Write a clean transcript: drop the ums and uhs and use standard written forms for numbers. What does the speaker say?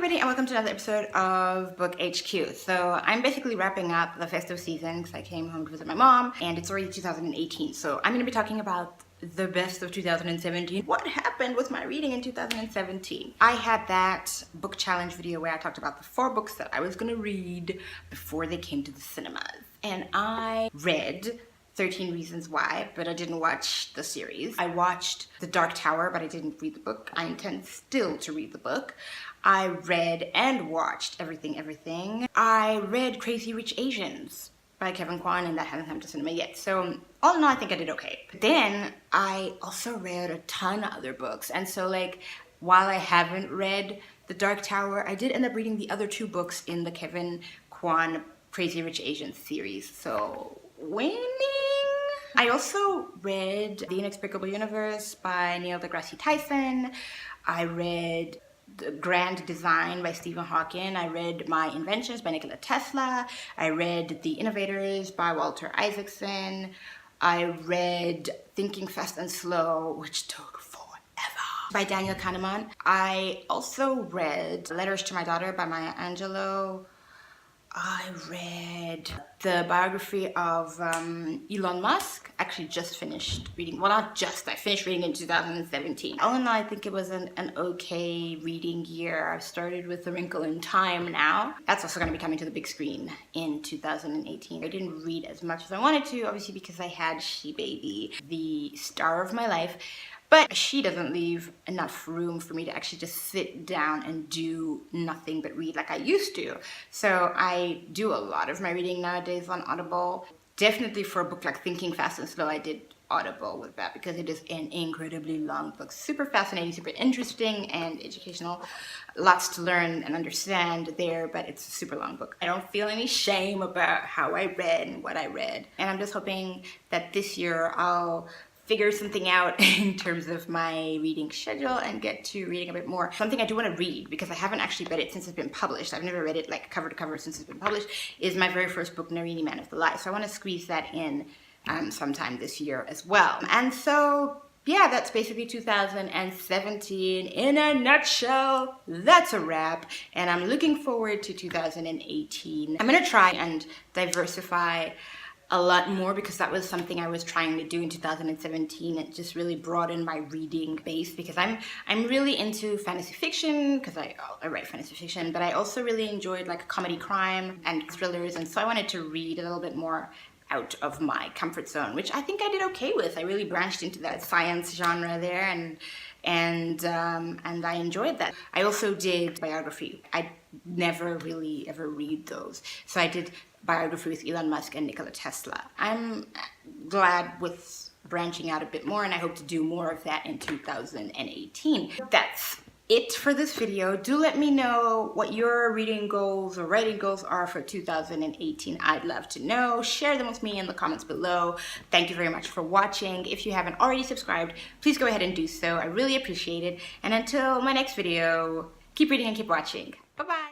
everybody, and welcome to another episode of Book HQ. So I'm basically wrapping up the festive season because I came home to visit my mom, and it's already 2018. So I'm going to be talking about the best of 2017. What happened with my reading in 2017? I had that book challenge video where I talked about the 4 books that I was going to read before they came to the cinemas. And I read 13 Reasons Why, but I didn't watch the series. I watched The Dark Tower, but I didn't read the book. I intend still to read the book. I read and watched Everything. I read Crazy Rich Asians by Kwan, and that hasn't come to cinema yet. So all in all, I think I did okay. But then I also read a ton of other books. And so while I haven't read The Dark Tower, I did end up reading the other 2 books in the Kwan Crazy Rich Asians series. So winning. I also read The Inexplicable Universe by Neil deGrasse Tyson. I read The Grand Design by Stephen Hawking. I read My Inventions by Nikola Tesla. I read The Innovators by Walter Isaacson. I read Thinking Fast and Slow, which took forever, by Daniel Kahneman. I also read Letters to My Daughter by Maya Angelou. I read the biography of Elon Musk. Actually just finished reading, well not just, I finished reading in 2017. All in all, I think it was an okay reading year. I've started with The Wrinkle in Time now. That's also going to be coming to the big screen in 2018. I didn't read as much as I wanted to, obviously because I had She Baby, the star of my life. But she doesn't leave enough room for me to actually just sit down and do nothing but read like I used to. So I do a lot of my reading nowadays on Audible. Definitely for a book like Thinking Fast and Slow, I did Audible with that because it is an incredibly long book. Super fascinating, super interesting, and educational. Lots to learn and understand there, but it's a super long book. I don't feel any shame about how I read and what I read. And I'm just hoping that this year I'll figure something out in terms of my reading schedule and get to reading a bit more. Something I do want to read, because I haven't actually read it since it's been published. I've never read it like cover to cover since it's been published, is my very first book, Narinhi-Man of the Lie. So I want to squeeze that in sometime this year as well. And so, yeah, that's basically 2017 in a nutshell. That's a wrap. And I'm looking forward to 2018. I'm going to try and diversify a lot more because that was something I was trying to do in 2017. It just really broadened my reading base because I'm really into fantasy fiction because I write fantasy fiction, but I also really enjoyed like comedy crime and thrillers, and so I wanted to read a little bit more out of my comfort zone, which I think I did okay with. I really branched into that science genre there, and I enjoyed that. I also did biography. I never really ever read those, so I did biography with Elon Musk and Nikola Tesla. I'm glad with branching out a bit more, and I hope to do more of that in 2018. That's it for this video. Do let me know what your reading goals or writing goals are for 2018. I'd love to know. Share them with me in the comments below. Thank you very much for watching. If you haven't already subscribed, please go ahead and do so. I really appreciate it. And until my next video, keep reading and keep watching. Bye-bye.